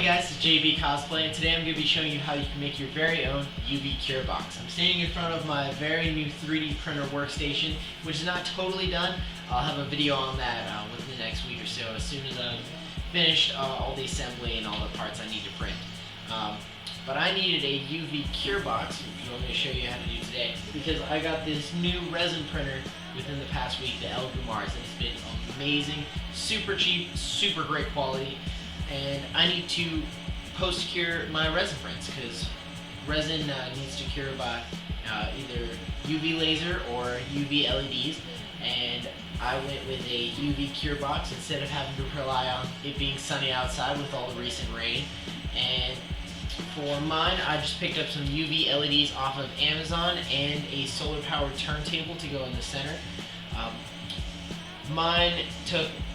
Hey guys, it's JB Cosplay, and today I'm going to be showing you how you can make your very own UV cure box. I'm standing in front of my very new 3D printer workstation, which is not totally done. I'll have a video on that within the next week or so, as soon as I've finished all the assembly and all the parts I need to print. But I needed a UV cure box, which I'm going to show you how to do today, because I got this new resin printer within the past week, the Mars, and it's been amazing, super cheap, super great quality. And I need to post-cure my resin prints because resin needs to cure by either UV laser or UV LEDs, and I went with a UV cure box instead of having to rely on it being sunny outside with all the recent rain. And for mine, I just picked up some UV LEDs off of Amazon and a solar-powered turntable to go in the center. Mine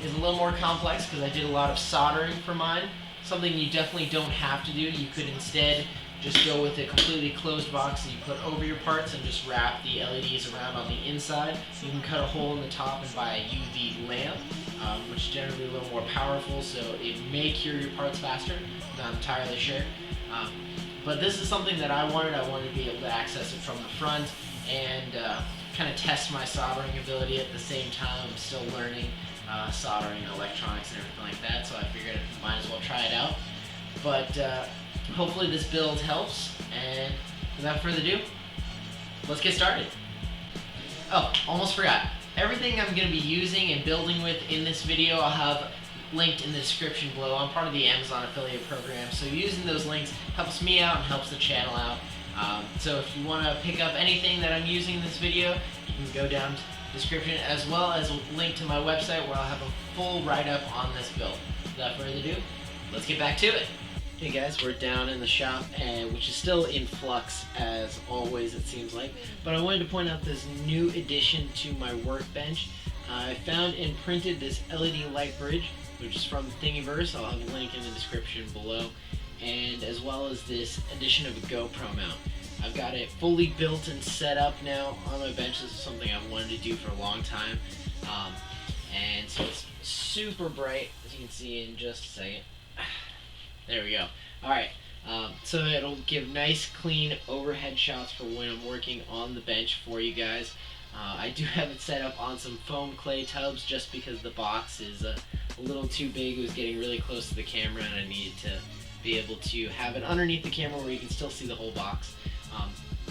is a little more complex because I did a lot of soldering for mine. Something you definitely don't have to do. You could instead just go with a completely closed box that you put over your parts and just wrap the LEDs around on the inside. You can cut a hole in the top and buy a UV lamp, which is generally a little more powerful, so it may cure your parts faster. I'm not entirely sure. But this is something that I wanted. I wanted to be able to access it from the front and kind of test my soldering ability at the same time. I'm still learning soldering and electronics and everything like that, so I figured I might as well try it out. But hopefully this build helps, and without further ado, let's get started. Oh, almost forgot. Everything I'm going to be using and building with in this video I'll have linked in the description below. I'm part of the Amazon affiliate program, so using those links helps me out and helps the channel out. So if you want to pick up anything that I'm using in this video, you can go down to the description, as well as a link to my website where I'll have a full write-up on this build. Without further ado, let's get back to it. Hey guys, we're down in the shop, which is still in flux as always it seems like, but I wanted to point out this new addition to my workbench. I found and printed this LED light bridge, which is from Thingiverse. I'll have a link in the description below, and as well as this addition of a GoPro mount. I've got it fully built and set up now on my bench. This is something I've wanted to do for a long time, and so it's super bright, as you can see in just a second. There we go. Alright, so it'll give nice clean overhead shots for when I'm working on the bench for you guys. I do have it set up on some foam clay tubs just because the box is a little too big. It was getting really close to the camera and I needed to be able to have it underneath the camera where you can still see the whole box.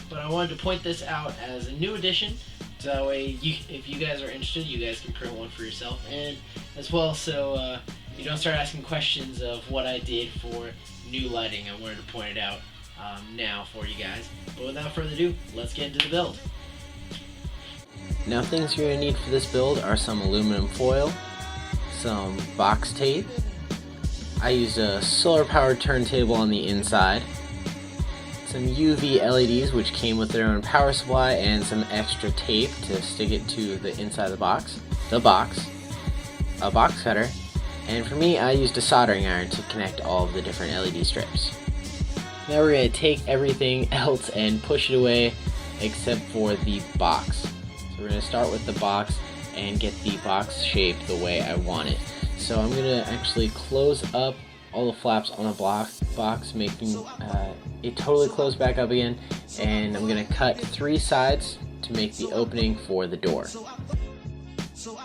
But I wanted to point this out as a new addition, so that way if you guys are interested, you guys can print one for yourself, and as well so you don't start asking questions of what I did for new lighting. I wanted to point it out now for you guys. But without further ado, let's get into the build. Now things you're going to need for this build are some aluminum foil, some box tape. I used a solar powered turntable on the inside, some UV LEDs which came with their own power supply, and some extra tape to stick it to the inside of the box, a box cutter, and for me I used a soldering iron to connect all of the different LED strips. Now we're going to take everything else and push it away except for the box. So we're going to start with the box and get the box shape the way I want it. So I'm going to actually close up all the flaps on the box, making it totally close back up again, and I'm going to cut 3 sides to make the opening for the door. So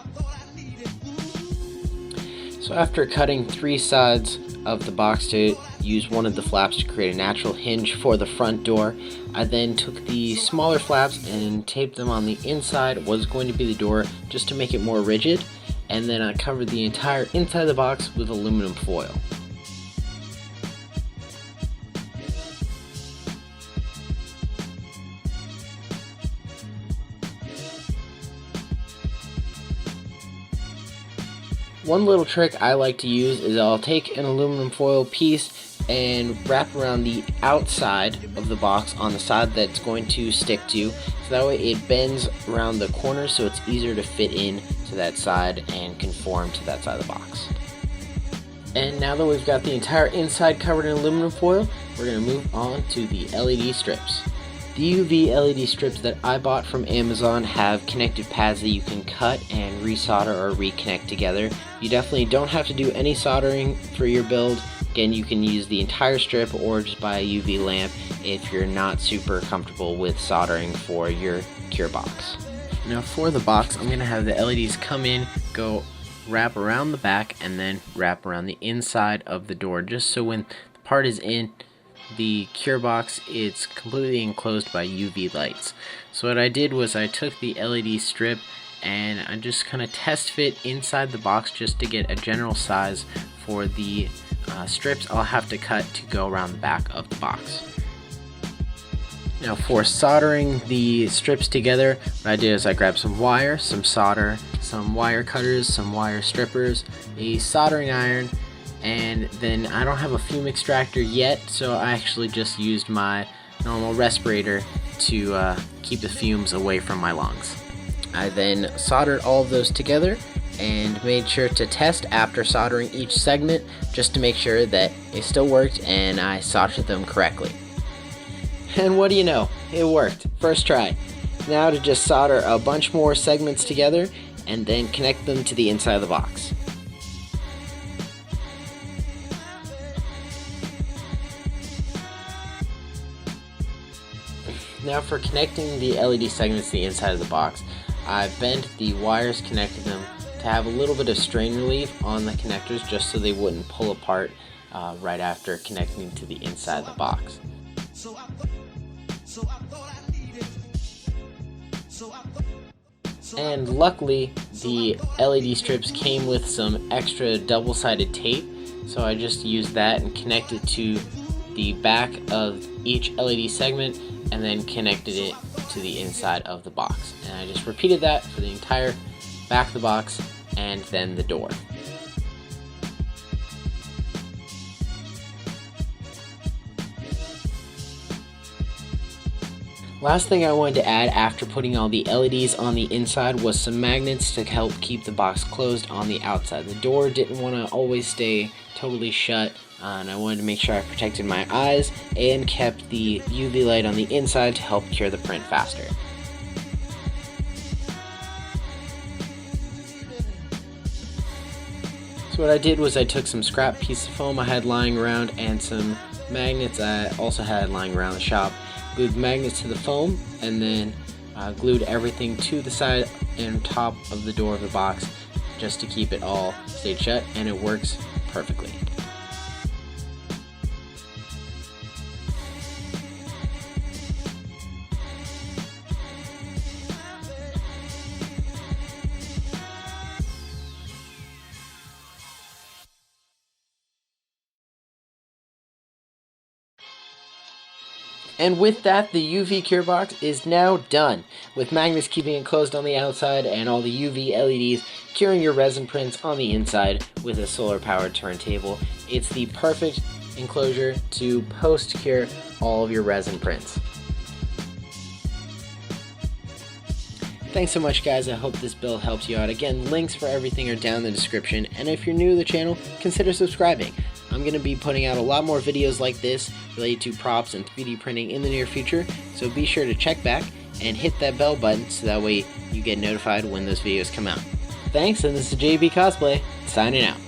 after cutting 3 sides of the box to use one of the flaps to create a natural hinge for the front door, I then took the smaller flaps and taped them on the inside what was going to be the door just to make it more rigid, and then I covered the entire inside of the box with aluminum foil. One little trick I like to use is I'll take an aluminum foil piece and wrap around the outside of the box on the side that's going to stick to, so that way it bends around the corners so it's easier to fit in to that side and conform to that side of the box. And now that we've got the entire inside covered in aluminum foil, we're going to move on to the LED strips. The UV LED strips that I bought from Amazon have connected pads that you can cut and resolder or reconnect together. You definitely don't have to do any soldering for your build. Again, you can use the entire strip or just buy a UV lamp if you're not super comfortable with soldering for your cure box. Now for the box, I'm going to have the LEDs come in, go wrap around the back, and then wrap around the inside of the door, just so when the part is in the cure box, it's completely enclosed by UV lights. So what I did was I took the LED strip and I just kind of test fit inside the box just to get a general size for the strips I'll have to cut to go around the back of the box. Now for soldering the strips together, what I did is I grabbed some wire, some solder, some wire cutters, some wire strippers, a soldering iron, and then I don't have a fume extractor yet, so I actually just used my normal respirator to keep the fumes away from my lungs. I then soldered all of those together and made sure to test after soldering each segment just to make sure that it still worked and I soldered them correctly. And what do you know, it worked. First try. Now to just solder a bunch more segments together and then connect them to the inside of the box. Now for connecting the LED segments to the inside of the box, I bent the wires connecting them to have a little bit of strain relief on the connectors just so they wouldn't pull apart right after connecting to the inside of the box. And luckily the LED strips came with some extra double-sided tape, so I just used that and connected to the back of each LED segment and then connected it to the inside of the box. And I just repeated that for the entire back of the box and then the door. Last thing I wanted to add after putting all the LEDs on the inside was some magnets to help keep the box closed on the outside. The door didn't want to always stay totally shut, and I wanted to make sure I protected my eyes and kept the UV light on the inside to help cure the print faster. So what I did was I took some scrap piece of foam I had lying around and some magnets I also had lying around the shop. Glued magnets to the foam and then glued everything to the side and top of the door of the box just to keep it all stayed shut, and it works perfectly. And with that, the UV cure box is now done, with magnets keeping it closed on the outside and all the UV LEDs curing your resin prints on the inside with a solar-powered turntable. It's the perfect enclosure to post-cure all of your resin prints. Thanks so much, guys. I hope this build helps you out. Again, links for everything are down in the description, and if you're new to the channel, consider subscribing. I'm going to be putting out a lot more videos like this related to props and 3D printing in the near future, so be sure to check back and hit that bell button so that way you get notified when those videos come out. Thanks, and this is JB Cosplay, signing out.